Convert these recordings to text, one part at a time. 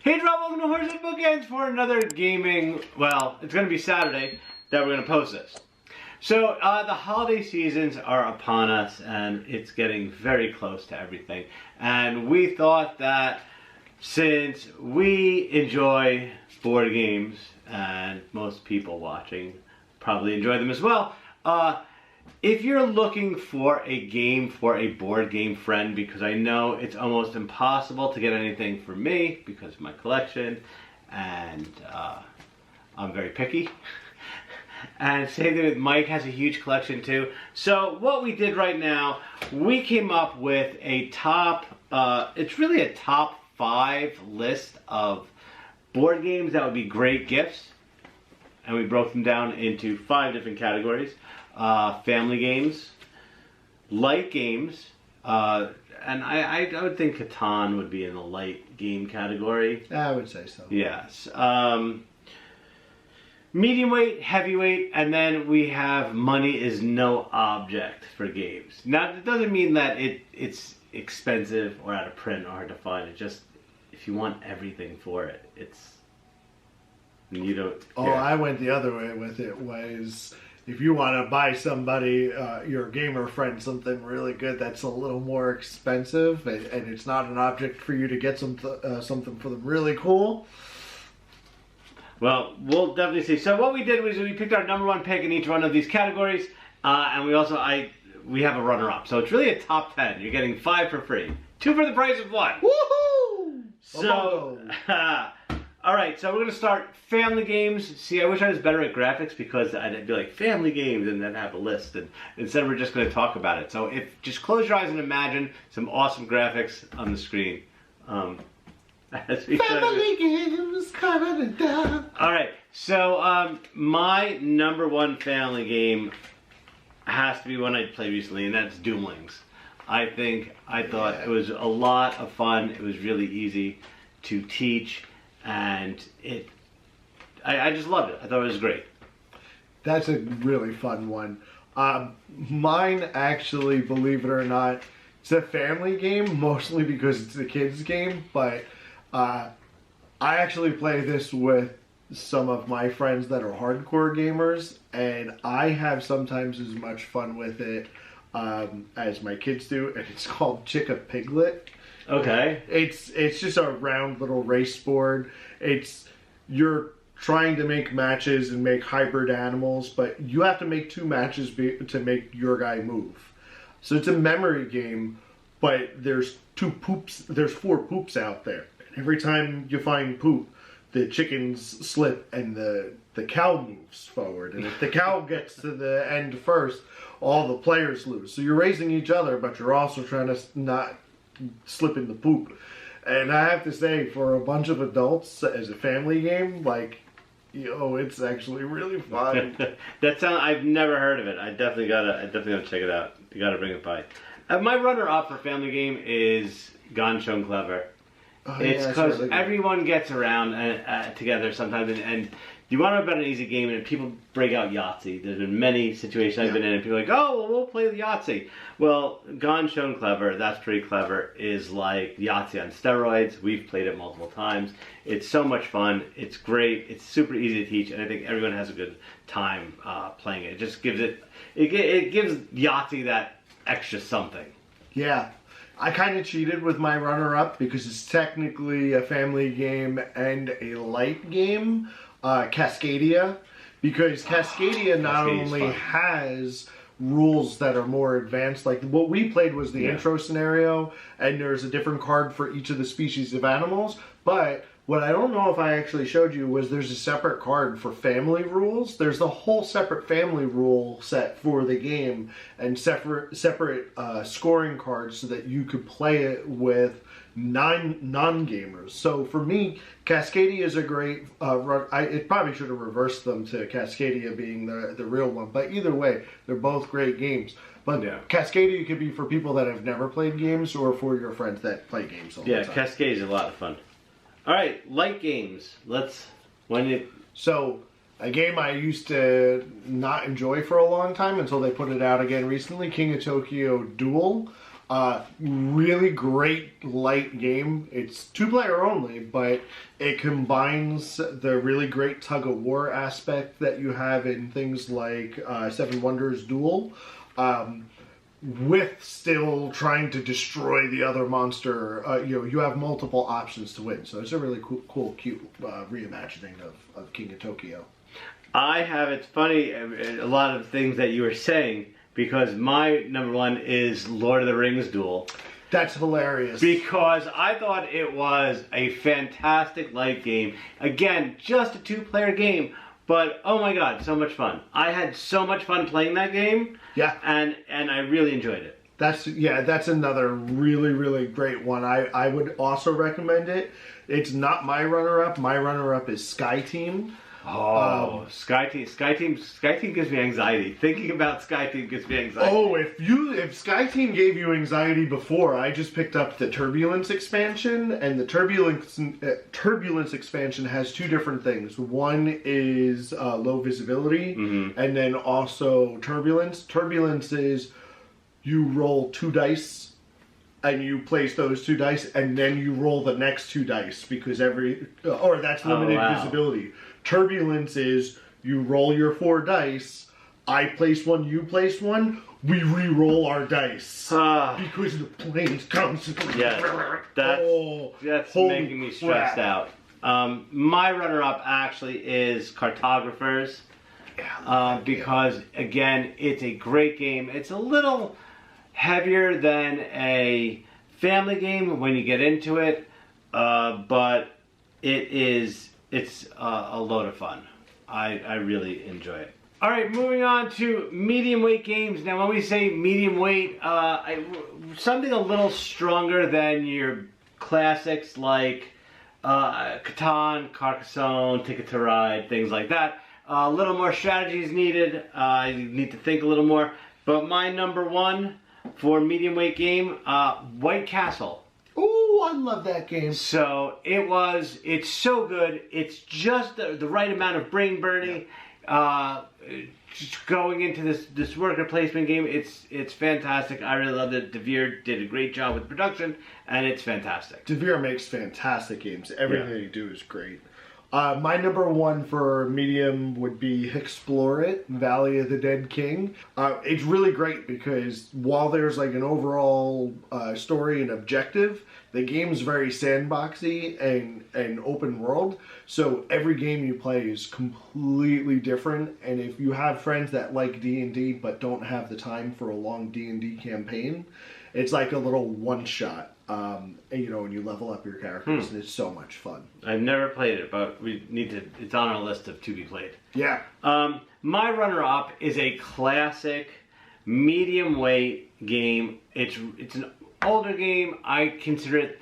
Hey, Rob, welcome to Horsehead Bookends for another gaming, well, it's going to be Saturday that we're going to post this. So, the holiday seasons are upon us, and it's getting very close to everything. And we thought that since we enjoy board games, and most people watching probably enjoy them as well, if you're looking for a game for a board game friend, because I know it's almost impossible to get anything for me because of my collection, and I'm very picky. And same thing with Mike, has a huge collection too. So what we did right now, we came up with a top, it's really a top 5 list of board games that would be great gifts. And we broke them down into 5 different categories. Family games, light games, and I would think Catan would be in the light game category. I would say so. Yes. Medium weight, heavyweight, and then we have money is no object for games. Now, it doesn't mean that it's expensive or out of print or hard to find. It's just, if you want everything for it, it's, you don't care. Oh, I went the other way with it, was if you want to buy somebody, your gamer friend, something really good that's a little more expensive, and it's not an object for you to get something for them really cool. Well, we'll definitely see. So what we did was we picked our #1 pick in each one of these categories, and we also we have a runner-up. So it's really a top 10. You're getting 5 for free, 2 for the price of 1. Woohoo! So, all right. So we're gonna start family games. See, I wish I was better at graphics because I'd be like family games and then have a list. And instead, we're just gonna talk about it. So just close your eyes and imagine some awesome graphics on the screen. Family games coming down. All right, so my #1 family game has to be one I played recently, and that's Duel Links. I thought it was a lot of fun. It was really easy to teach, and I just loved it. I thought it was great. That's a really fun one. Mine, actually, believe it or not, it's a family game, mostly because it's a kid's game, but I actually play this with some of my friends that are hardcore gamers, and I have sometimes as much fun with it as my kids do, and it's called Chick a Piglet. Okay. It's just a round little race board. You're trying to make matches and make hybrid animals, but you have to make 2 matches to make your guy move. So it's a memory game, but there's 4 poops out there. Every time you find poop, the chickens slip and the cow moves forward. And if the cow gets to the end first, all the players lose. So you're racing each other, but you're also trying to not slip in the poop. And I have to say, for a bunch of adults, as a family game, like, it's actually really fun. I've never heard of it. I definitely gotta check it out. You gotta bring it by. My runner-up for family game is Gone Shown Clever. Oh, it's because everyone gets around together sometimes, and you want to know about an easy game, and people break out Yahtzee. There's been many situations I've been in, and people are like, oh, well, we'll play the Yahtzee. Well, Gone Shown Clever, that's pretty clever, is like Yahtzee on steroids. We've played it multiple times. It's so much fun. It's great. It's super easy to teach, and I think everyone has a good time playing it. It just gives it gives Yahtzee that extra something. Yeah. I kind of cheated with my runner-up because it's technically a family game and a light game, Cascadia, because Cascadia not only has rules that are more advanced, like what we played was the intro scenario, and there's a different card for each of the species of animals, but what I don't know if I actually showed you was there's a separate card for family rules. There's the whole separate family rule set for the game, and separate scoring cards so that you could play it with non-gamers. So for me, Cascadia is a great it probably should have reversed them to Cascadia being the real one, but either way, they're both great games. But Cascadia could be for people that have never played games or for your friends that play games all the time. Yeah, Cascadia is a lot of fun. All right, light games. So, a game I used to not enjoy for a long time until they put it out again recently, King of Tokyo Duel. Really great light game. It's 2-player only, but it combines the really great tug-of-war aspect that you have in things like Seven Wonders Duel, with still trying to destroy the other monster. You have multiple options to win, so it's a really cool, cute reimagining of King of Tokyo. It's funny, a lot of things that you were saying, because my number one is Lord of the Rings Duel. That's hilarious. Because I thought it was a fantastic light game. Again, just a 2-player game, but oh my god, so much fun. I had so much fun playing that game. Yeah. And I really enjoyed it. That's another really, really great one. I would also recommend it. It's not my runner-up. My runner-up is Sky Team. Oh, Sky Team gives me anxiety. Thinking about Sky Team gives me anxiety. Oh, if Sky Team gave you anxiety before, I just picked up the Turbulence expansion, and the Turbulence expansion has 2 different things. One is low visibility, and then also Turbulence. Turbulence is you roll 2 dice, and you place those 2 dice, and then you roll the next 2 dice, because that's limited visibility. Turbulence is you roll your 4 dice, I place 1, you place 1, we re-roll our dice. Because the planes come. Yeah, that's making me stressed out. My runner-up actually is Cartographers. Because, again, it's a great game. It's a little heavier than a family game when you get into it, but it's a load of fun. I really enjoy it. All right, moving on to medium weight games. Now, when we say medium weight, something a little stronger than your classics like Catan, Carcassonne, Ticket to Ride, things like that. A little more strategy is needed. You need to think a little more. But my number one for medium weight game, White Castle. Oh, I love that game. So it's so good. It's just the right amount of brain burning. Just going into this worker placement game, it's fantastic. I really loved it. DeVere did a great job with production, and it's fantastic. DeVere makes fantastic games. Everything they do is great. My number one for medium would be Explore It, Valley of the Dead King. It's really great because while there's like an overall story and objective, the game's very sandboxy and open world. So every game you play is completely different. And if you have friends that like D&D but don't have the time for a long D&D campaign, it's like a little one-shot. And you level up your characters, and it's so much fun. I've never played it, but we need to. It's on our list of to be played. Yeah. My runner-up is a classic medium weight game. It's an older game. I consider it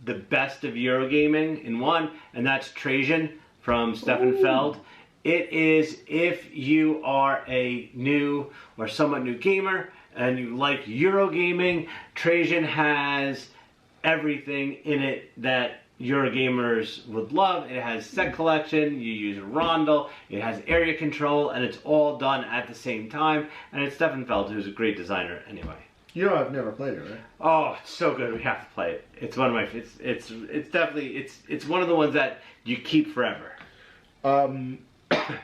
the best of Eurogaming in one, and that's Trajan from Stefan Feld. It is, if you are a new or somewhat new gamer and you like Eurogaming, Trajan has everything in it that Eurogamers would love. It has set collection, you use a rondel, it has area control, and it's all done at the same time. And it's Stefan Feld, who's a great designer anyway. You know, I've never played it, right? Oh, it's so good. We have to play it. It's one of my. It's definitely it's one of the ones that you keep forever.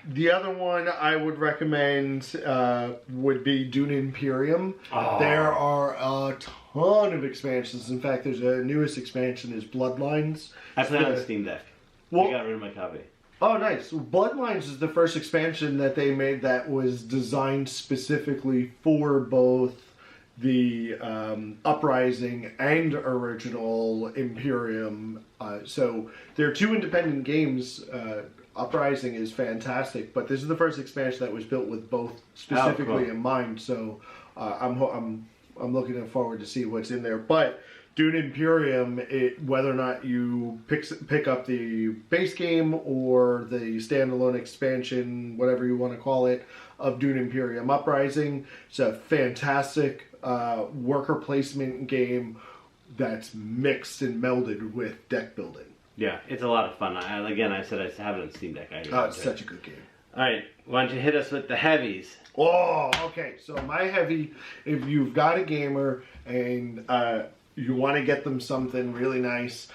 The other one I would recommend would be Dune Imperium. Oh. There are a ton of expansions. In fact, there's a newest expansion is Bloodlines. I play on the Steam Deck. I got rid of my copy. Oh, nice. Bloodlines is the first expansion that they made that was designed specifically for both the Uprising and original Imperium. So there are two independent games. Uprising is fantastic, but this is the first expansion that was built with both specifically in mind. So I'm looking forward to see what's in there. But Dune Imperium, whether or not you pick up the base game or the standalone expansion, whatever you want to call it, of Dune Imperium Uprising, it's a fantastic worker placement game that's mixed and melded with deck building. Yeah, it's a lot of fun. I said I have it on Steam Deck. It's such a good game. All right, why don't you hit us with the heavies? Oh, okay. So my heavy, if you've got a gamer and you want to get them something really nice,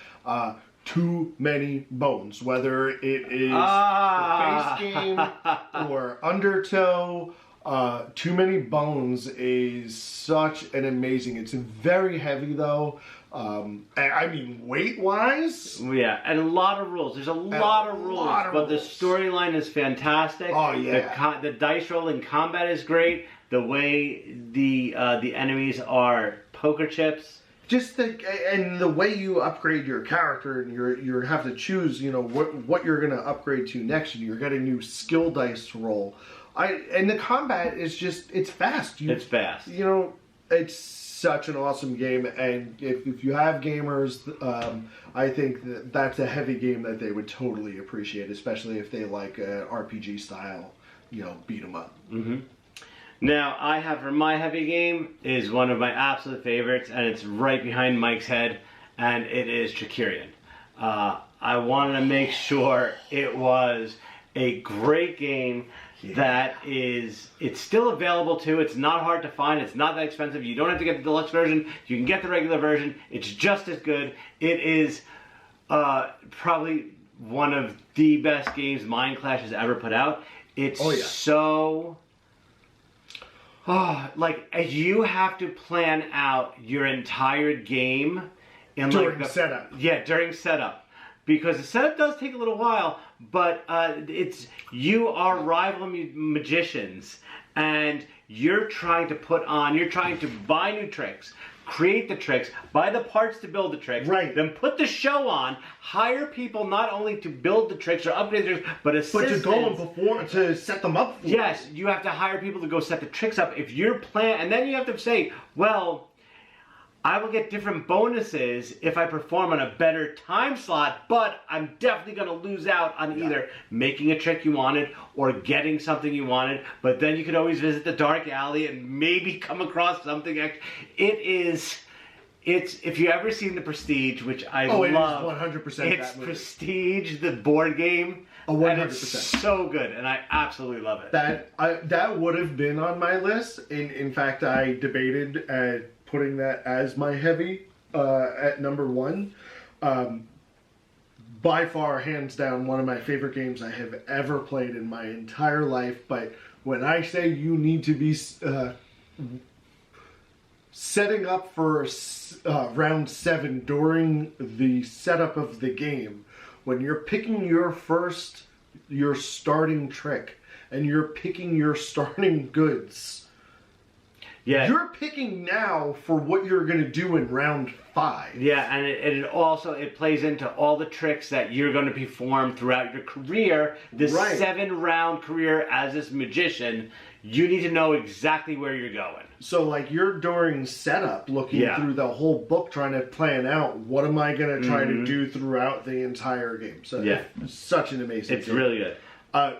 Too Many Bones. Whether it is the base game or Undertow, Too Many Bones is such an amazing. It's very heavy though. I mean, weight-wise? Yeah, and a lot of rules. There's a lot of rules, but the storyline is fantastic. Oh, yeah. The dice rolling combat is great. The way the enemies are poker chips. Just and the way you upgrade your character, and you have to choose, you know, what you're going to upgrade to next, and you're getting new skill dice to roll. And the combat is just, it's fast. It's fast. You know, it's such an awesome game, and if you have gamers, I think that's a heavy game that they would totally appreciate, especially if they like an RPG style, you know, beat 'em up. Mm-hmm. Now, I have for my heavy game is one of my absolute favorites, and it's right behind Mike's head, and it is Tricerion. I wanted to make sure it was a great game. That is, it's still available too. It's not hard to find. It's not that expensive. You don't have to get the deluxe version. You can get the regular version. It's just as good. It is probably one of the best games Mind Clash has ever put out. It's so... like, you have to plan out your entire game in during setup. Yeah, during setup. Because the setup does take a little while, but you are rival magicians, and you're trying to buy new tricks, create the tricks, buy the parts to build the tricks, right? Then put the show on, hire people not only to build the tricks or upgrade the tricks, but assistants. But to go before to set them up. For yes, you have to hire people to go set the tricks up. If you're and then you have to say, well, I will get different bonuses if I perform on a better time slot, but I'm definitely going to lose out on either making a trick you wanted or getting something you wanted. But then you could always visit the dark alley and maybe come across something extra. It's if you ever seen The Prestige, which I love. It is 100% it's that movie. Prestige, the board game. 100%. And it's so good, and I absolutely love it. That would have been on my list. In fact, I debated putting that as my heavy at number 1. By far, hands down, one of my favorite games I have ever played in my entire life. But when I say you need to be setting up for round 7 during the setup of the game, when you're picking your starting trick, and you're picking your starting goods, you're picking now for what you're going to do in round 5. Yeah, and it also plays into all the tricks that you're going to perform throughout your career. This 7-round career as this magician, you need to know exactly where you're going. So, like, you're during setup, looking through the whole book, trying to plan out what am I going to try to do throughout the entire game. So, it's such an amazing It's game. really good.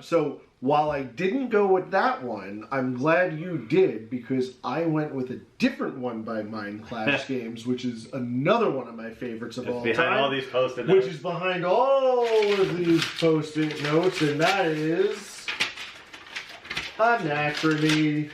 So, while I didn't go with that one, I'm glad you did, because I went with a different one by Mind Clash Games, which is another one of my favorites of all time. Behind all these Post-it notes. Which is behind all of these Post-it notes, and that is Anachrony.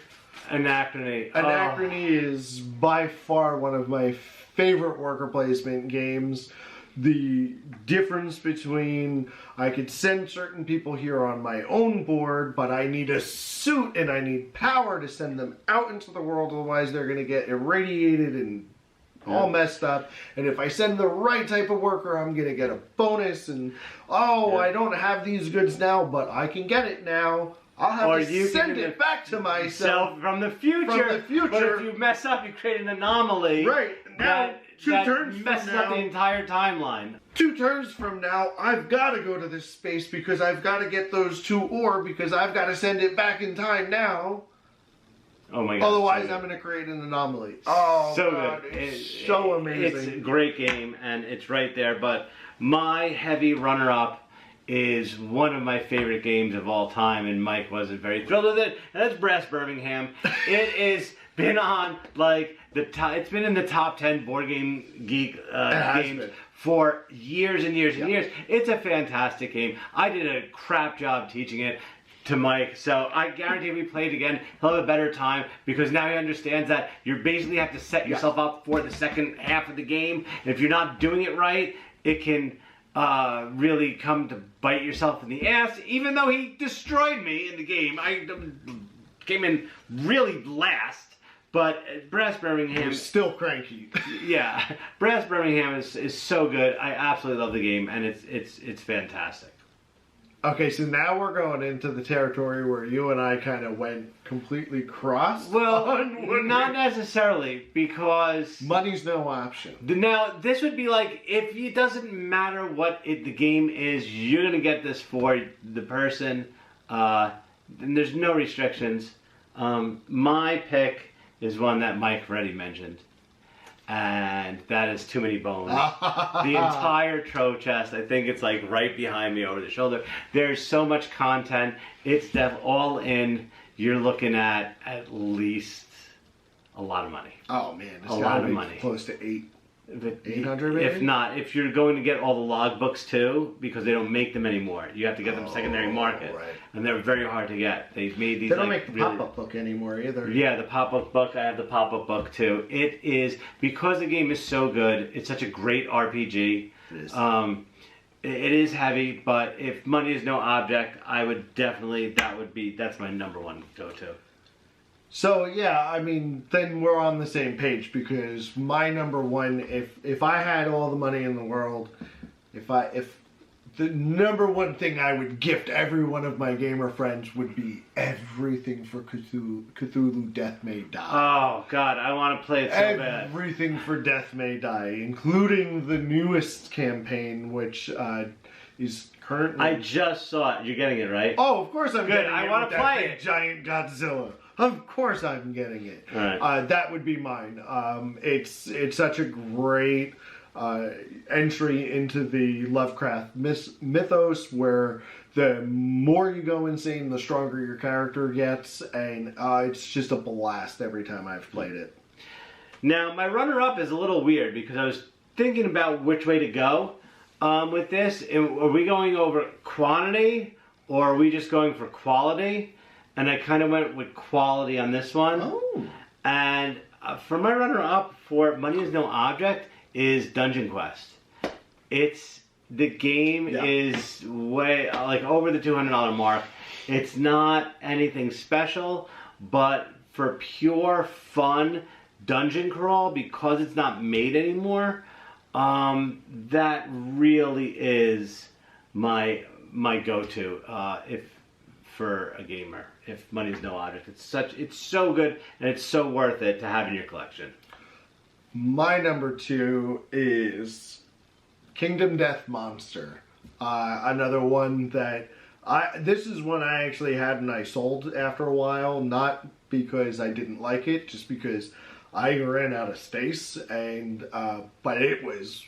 Anachrony is by far one of my favorite worker placement games. The difference between I could send certain people here on my own board, but I need a suit and I need power to send them out into the world, otherwise they're going to get irradiated and all messed up. And if I send the right type of worker, I'm going to get a bonus. And I don't have these goods now, but I can get it now. I'll have to send it back to myself from the future. But if you mess up, you create an anomaly. Right. Now, that messes up the entire timeline. 2 turns from now, I've got to go to this space because I've got to get those 2 ore because I've got to send it back in time now. Oh my god. Otherwise, I'm going to create an anomaly. Oh, so God, good. It's so amazing. It's a great game, and it's right there. But my heavy runner-up is one of my favorite games of all time, and Mike wasn't very thrilled with it, and that's Brass Birmingham. It has been on, like, it's been in the top 10 board game geek games for years and years and years. It's a fantastic game. I did a crap job teaching it. to Mike. So I guarantee if we play it again, he'll have a better time because now he understands that you basically have to set yourself up for the second half of the game. And if you're not doing it right, it can really come to bite yourself in the ass. Even though he destroyed me in the game, I came in really last. But Brass Birmingham... You're still cranky. Yeah. Brass Birmingham is so good. I absolutely love the game, and it's fantastic. Okay, so now we're going into the territory where you and I kind of went completely cross. Well, not necessarily, because... Money's no option. Now, this would be like, if it doesn't matter what the game is, you're going to get this for the person. And there's no restrictions. My pick is one that Mike already mentioned, and that is Too Many Bones. The entire trove chest, I think it's like right behind me over the shoulder. There's so much content. It's all in. You're looking at least a lot of money. Oh man, it's a lot of money. Close to 800 maybe? If not, if you're going to get all the logbooks too, because they don't make them anymore. You have to get them secondary market. Right. And they're very hard to get. They've made these. They don't make the pop-up book anymore either. Yeah, the pop-up book. I have the pop-up book too. It is, because the game is so good, it's such a great RPG. It is. It is heavy, but if money is no object, I would definitely, that's my number one go-to. So yeah, I mean, then we're on the same page, because my number one, if I had all the money in the world, if the number one thing I would gift every one of my gamer friends would be everything for Cthulhu Death May Die. Oh God, I want to play it so bad. Everything for Death May Die, including the newest campaign, which is currently... I just saw it. You're getting it, right? Oh, of course I'm Good. getting it. I want to play it. Giant Godzilla. Of course I'm getting it. All right. That would be mine. It's such a great entry into the Lovecraft mythos, where the more you go insane, the stronger your character gets, and it's just a blast every time I've played it. Now, my runner-up is a little weird, because I was thinking about which way to go with this. Are we going over quantity, or are we just going for quality? And I kind of went with quality on this one. Oh. And for my runner-up for Money is No Object is Dungeon Quest. The game is way, like, over the $200 mark. It's not anything special, but for pure fun dungeon crawl, because it's not made anymore, that really is my go-to for a gamer. If Money is No Object, it's so good, and it's so worth it to have in your collection. My number two is Kingdom Death Monster. Another one that this is one I actually had and I sold after a while, not because I didn't like it, just because I ran out of space, and but it was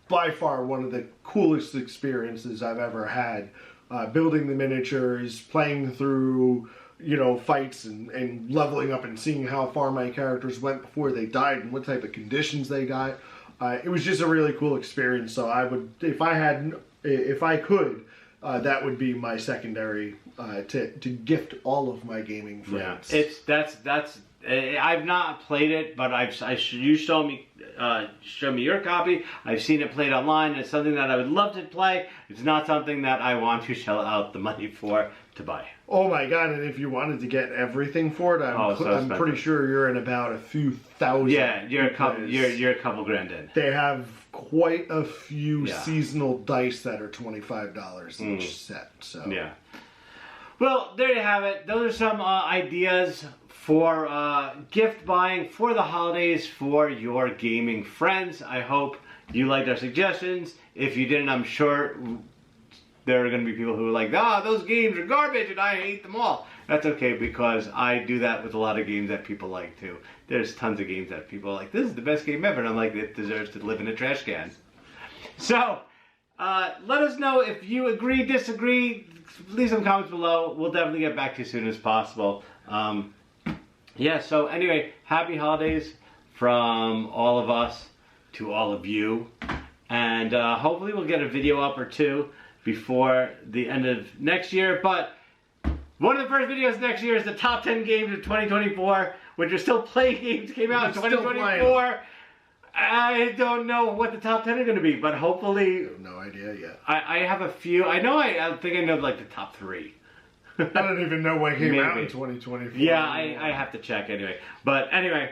by far one of the coolest experiences I've ever had. Building the miniatures, playing through, fights and leveling up and seeing how far my characters went before they died and what type of conditions they got. It was just a really cool experience. So I would, if I could, that would be my secondary to gift all of my gaming friends. Yeah, that's. I've not played it, but you showed me your copy. I've seen it played online. It's something that I would love to play. It's not something that I want to shell out the money for to buy. Oh my God! And if you wanted to get everything for it, I'm pretty sure you're in about a few thousand. Yeah, you're a couple grand in. They have quite a few seasonal dice that are $25 each set. So yeah. Well, there you have it. Those are some ideas for gift buying for the holidays for your gaming friends. I hope you liked our suggestions. If you didn't, I'm sure there are going to be people who are like, those games are garbage and I hate them all. That's okay, because I do that with a lot of games that people like too. There's tons of games that people are like, this is the best game ever, and I'm like, it deserves to live in a trash can. So, let us know if you agree, disagree. Leave some comments below. We'll definitely get back to you as soon as possible. Yeah, so anyway, happy holidays from all of us to all of you. And hopefully we'll get a video up or two before the end of next year. But One of the first videos next year is the top 10 games of 2024, which are still playing games came out in 2024. I don't know what the top 10 are going to be, but hopefully... I have no idea yet. I have a few. I think I know like the top 3. I don't even know what came out in 2024. Yeah, I have to check anyway. But anyway,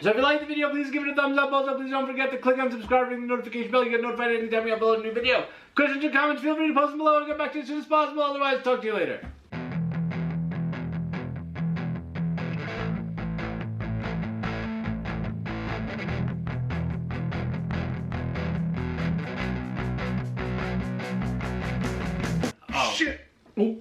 so if you like the video, please give it a thumbs up. Also, please don't forget to click on subscribe, ring the notification bell. You get notified anytime we upload a new video. Questions or comments, feel free to post them below. I'll get back to you as soon as possible. Otherwise, talk to you later. Shit! Oh.